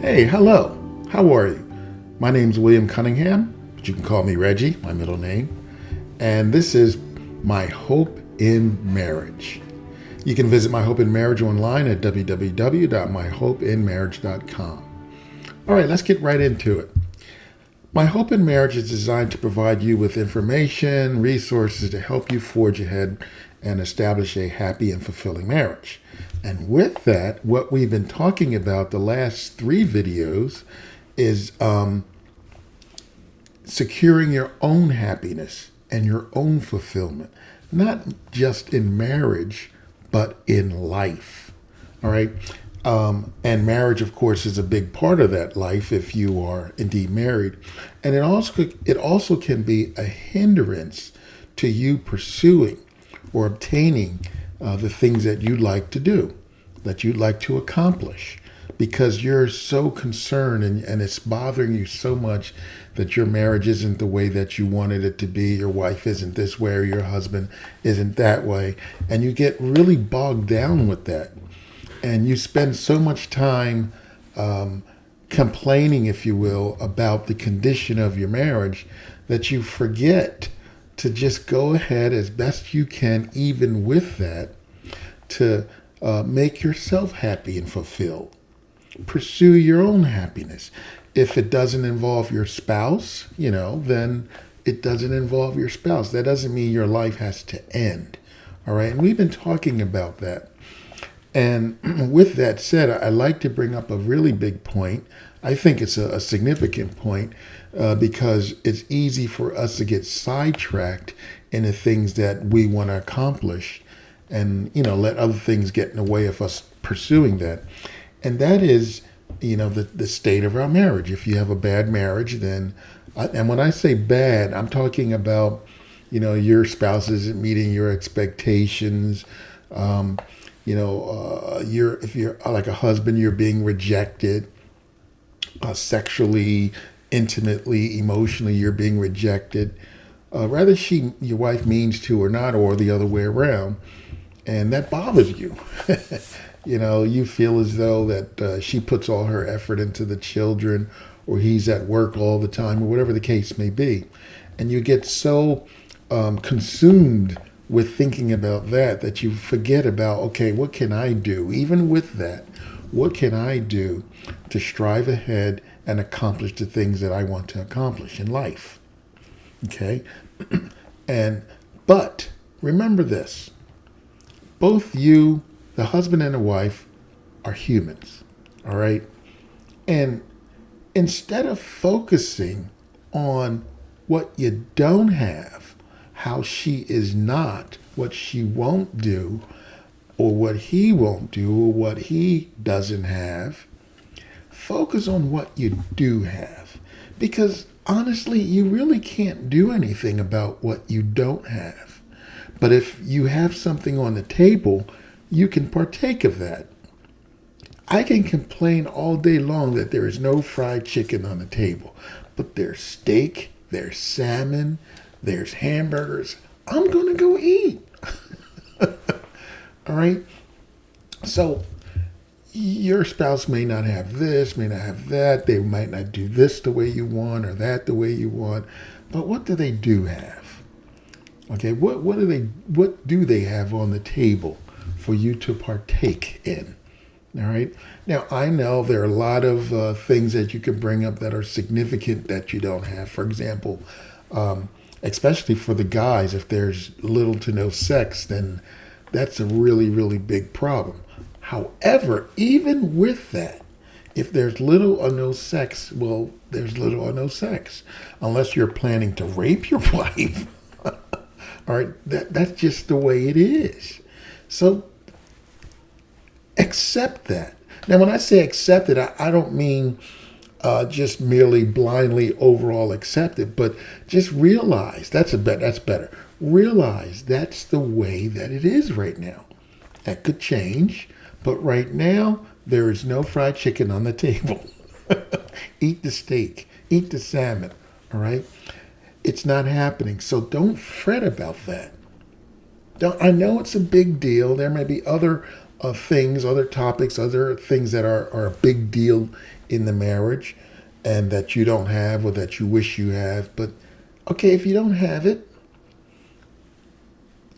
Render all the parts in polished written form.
Hey, hello. How are you? My name's William Cunningham, but you can call me Reggie, my middle name. And this is My Hope in Marriage. You can visit My Hope in Marriage online at www.myhopeinmarriage.com. All right, let's get right into it. My Hope in Marriage is designed to provide you with information, resources to help you forge ahead and establish a happy and fulfilling marriage. And with that, what we've been talking about the last 3 videos is securing your own happiness and your own fulfillment, not just in marriage, but in life. All right. And marriage, of course, is a big part of that life if you are indeed married. And it also can be a hindrance to you pursuing or obtaining the things that you'd like to do, that you'd like to accomplish, because you're so concerned and it's bothering you so much that your marriage isn't the way that you wanted it to be, your wife isn't this way, or your husband isn't that way, and you get really bogged down with that. And you spend so much time complaining, if you will, about the condition of your marriage that you forget to just go ahead as best you can, even with that, to make yourself happy and fulfilled. Pursue your own happiness. If it doesn't involve your spouse, then it doesn't involve your spouse. That doesn't mean your life has to end. All right. And we've been talking about that. And with that said, I'd like to bring up a really big point. I think it's a significant point because it's easy for us to get sidetracked in the things that we want to accomplish and, let other things get in the way of us pursuing that. And that is, the state of our marriage. If you have a bad marriage, then, and when I say bad, I'm talking about, your spouse isn't meeting your expectations. If you're like a husband, you're being rejected sexually, intimately, emotionally, you're being rejected. Whether your wife means to or not, or the other way around. And that bothers you. You feel as though that she puts all her effort into the children, or he's at work all the time, or whatever the case may be. And you get so consumed with thinking about that you forget about, okay, what can I do? Even with that, what can I do to strive ahead and accomplish the things that I want to accomplish in life? Okay? But remember this, both you, the husband and the wife, are humans, all right? And instead of focusing on what you don't have, how she is not, what she won't do, or what he won't do, or what he doesn't have, focus on what you do have. Because honestly, you really can't do anything about what you don't have. But if you have something on the table, you can partake of that. I can complain all day long that there is no fried chicken on the table, but there's steak, there's salmon, there's hamburgers. I'm going to go eat. All right? So your spouse may not have this, may not have that. They might not do this the way you want or that the way you want. But what do they do have? Okay, what do they have on the table for you to partake in? All right. Now, I know there are a lot of things that you can bring up that are significant that you don't have. For example, especially for the guys, if there's little to no sex, then that's a really, really big problem. However, even with that, if there's little or no sex, well, there's little or no sex. Unless you're planning to rape your wife. All right, that's just the way it is. So accept that. Now, when I say accept it, I don't mean just merely blindly overall accept it, but just realize that's better. Realize that's the way that it is right now. That could change, but right now there is no fried chicken on the table. Eat the steak, Eat the salmon. All right. It's not happening. So don't fret about that. I know it's a big deal. There may be other things, other topics, other things that are a big deal in the marriage and that you don't have or that you wish you have. But okay, if you don't have it,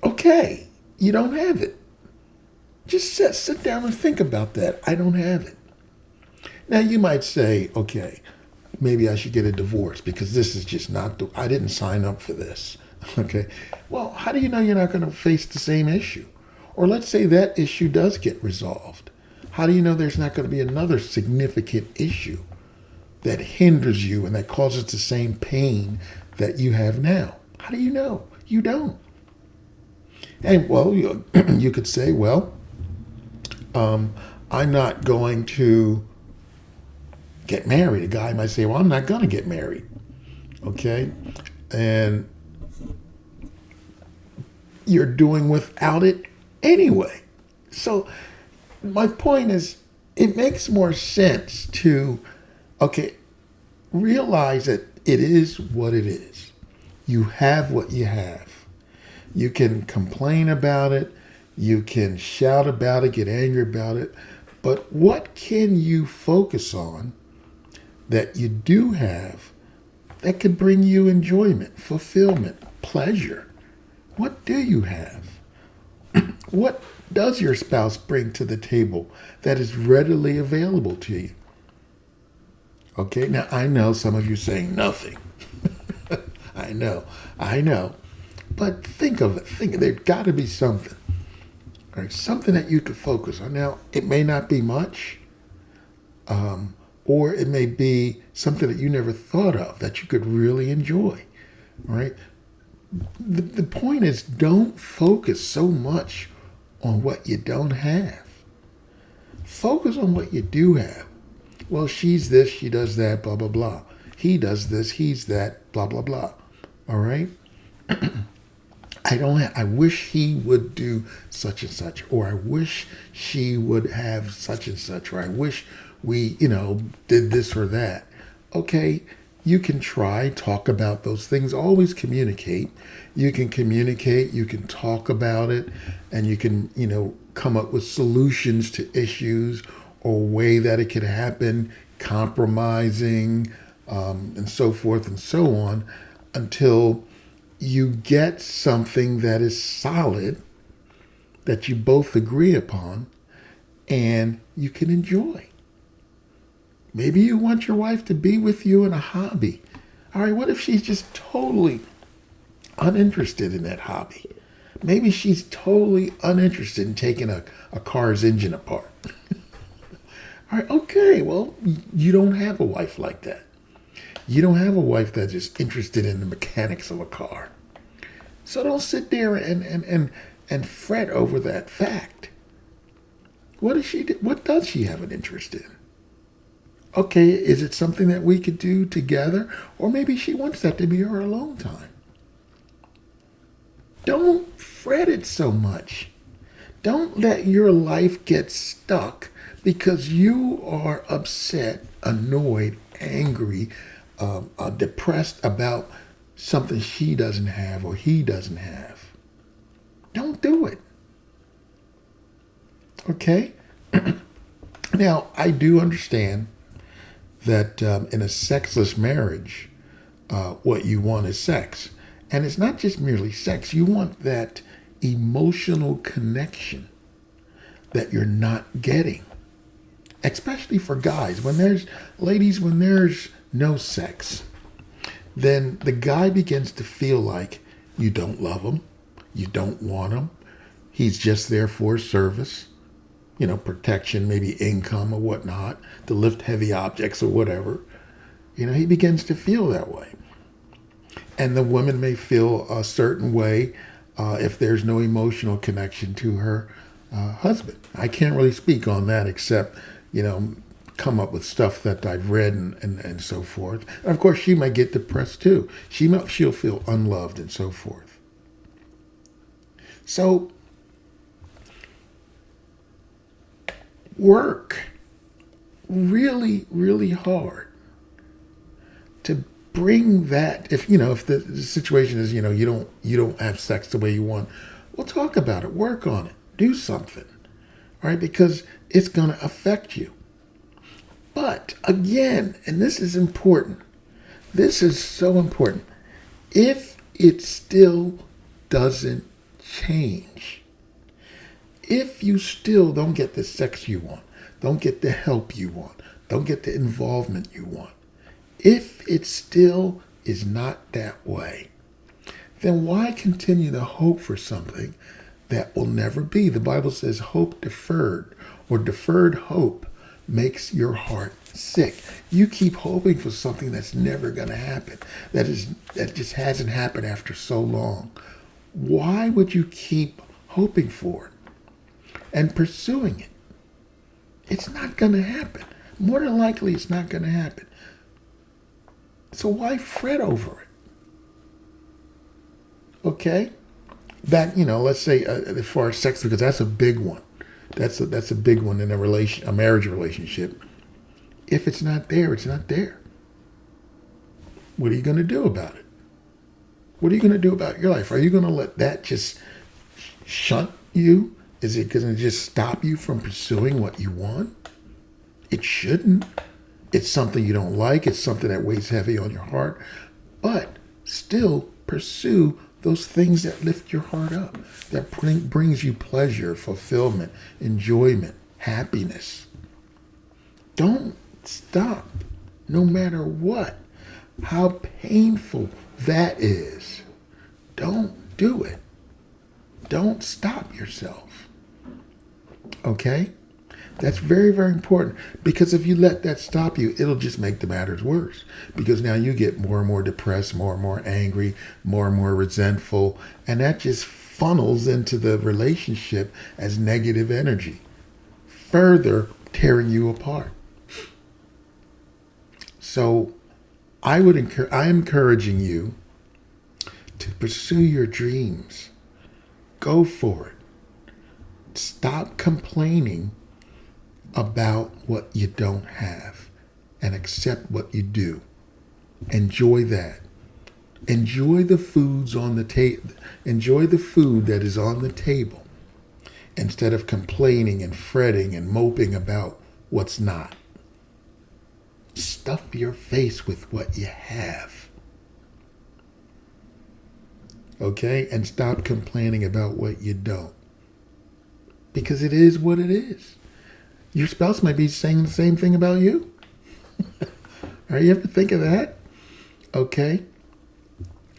okay, you don't have it. Just sit down and think about that. I don't have it. Now you might say, okay, maybe I should get a divorce because this is just not I didn't sign up for this. Okay. Well, how do you know you're not going to face the same issue? Or let's say that issue does get resolved. How do you know there's not going to be another significant issue that hinders you and that causes the same pain that you have now? How do you know? You don't. And well, you could say, well, I'm not going to get married. A guy might say, well, I'm not going to get married. Okay. And you're doing without it anyway. So my point is, it makes more sense to, okay, realize that it is what it is. You have what you have. You can complain about it. You can shout about it, get angry about it. But what can you focus on that you do have that could bring you enjoyment, fulfillment, pleasure? What do you have? What does your spouse bring to the table that is readily available to you? Okay, now I know some of you saying nothing. I know. But think of it. There's got to be something. All right, something that you could focus on. Now, it may not be much, or it may be something that you never thought of that you could really enjoy. All right? The point is, don't focus so much on what you don't have. Focus on what you do have. Well, she's this, she does that, blah, blah, blah. He does this, he's that, blah, blah, blah. All right? I wish he would do such and such, or I wish she would have such and such, or I wish we, did this or that. Okay, you can talk about those things, always communicate. You can communicate, you can talk about it, and you can, come up with solutions to issues or a way that it could happen, compromising, and so forth and so on, until you get something that is solid, that you both agree upon, and you can enjoy. Maybe you want your wife to be with you in a hobby. All right, what if she's just totally uninterested in that hobby? Maybe she's totally uninterested in taking a car's engine apart. All right, okay, well, you don't have a wife like that. You don't have a wife that's just interested in the mechanics of a car. So don't sit there and fret over that fact. What does she have an interest in? Okay, is it something that we could do together? Or maybe she wants that to be her alone time. Don't fret it so much. Don't let your life get stuck because you are upset, annoyed, angry, depressed about something she doesn't have or he doesn't have. Don't do it. Okay? Now, I do understand that in a sexless marriage, what you want is sex. And it's not just merely sex. You want that emotional connection that you're not getting. Especially for guys. When there's no sex, then the guy begins to feel like you don't love him, you don't want him. He's just there for service, protection, maybe income or whatnot, to lift heavy objects or whatever. He begins to feel that way. And the woman may feel a certain way if there's no emotional connection to her husband. I can't really speak on that except, come up with stuff that I've read and so forth. And of course, she might get depressed too. She'll feel unloved and so forth. So, work really, really hard bring that. If the situation is, you don't have sex the way you want, well, talk about it, work on it, do something, all right? Because it's going to affect you. But again, and this is important, this is so important, if it still doesn't change, if you still don't get the sex you want, don't get the help you want, don't get the involvement you want, if it still is not that way, then why continue to hope for something that will never be? The Bible says hope deferred, or deferred hope, makes your heart sick. You keep hoping for something that's never going to happen, that just hasn't happened after so long. Why would you keep hoping for it and pursuing it? It's not going to happen. More than likely, it's not going to happen. So why fret over it? Okay? That, let's say as far as sex, because that's a big one. That's a big one in a marriage relationship. If it's not there, it's not there. What are you going to do about it? What are you going to do about your life? Are you going to let that just shunt you? Is it going to just stop you from pursuing what you want? It shouldn't. It's something you don't like. It's something that weighs heavy on your heart. But still pursue those things that lift your heart up, that brings you pleasure, fulfillment, enjoyment, happiness. Don't stop, no matter what, how painful that is. Don't do it. Don't stop yourself. Okay? That's very, very important, because if you let that stop you, it'll just make the matters worse, because now you get more and more depressed, more and more angry, more and more resentful, and that just funnels into the relationship as negative energy, further tearing you apart. So I'm encouraging you to pursue your dreams. Go for it. Stop complaining about what you don't have and accept what you do. Enjoy that. Enjoy the foods on the table. Enjoy the food that is on the table, instead of complaining and fretting and moping about what's not. Stuff your face with what you have. Okay? And stop complaining about what you don't. Because it is what it is. Your spouse might be saying the same thing about you. Are you ever think of that? Okay.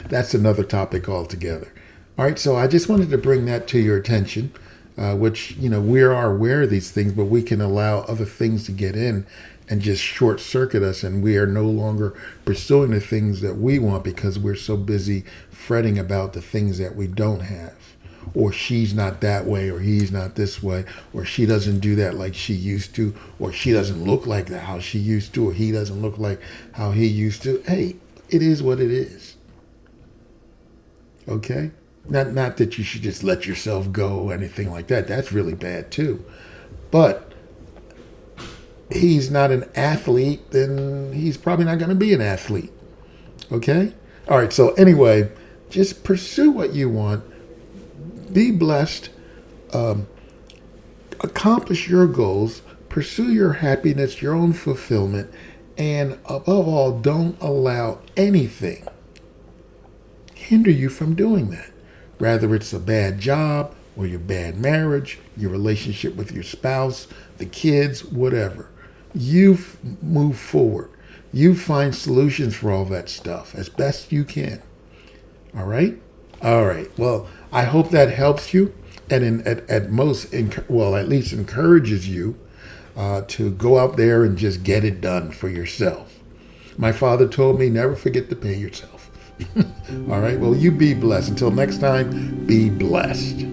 That's another topic altogether. All right, so I just wanted to bring that to your attention, which, we are aware of these things, but we can allow other things to get in and just short circuit us, and we are no longer pursuing the things that we want because we're so busy fretting about the things that we don't have. Or she's not that way, or he's not this way, or she doesn't do that like she used to, or she doesn't look like that how she used to, or he doesn't look like how he used to. Hey, it is what it is. Okay? Not that you should just let yourself go or anything like that. That's really bad too. But he's not an athlete, then he's probably not going to be an athlete. Okay? All right, so anyway, just pursue what you want. Be blessed, accomplish your goals, pursue your happiness, your own fulfillment, and above all, don't allow anything hinder you from doing that. Whether it's a bad job or your bad marriage, your relationship with your spouse, the kids, whatever. You move forward. You find solutions for all that stuff as best you can. All right? All right. Well, I hope that helps you, and at least encourages you to go out there and just get it done for yourself. My father told me, never forget to pay yourself. All right. Well, you be blessed. Until next time, be blessed.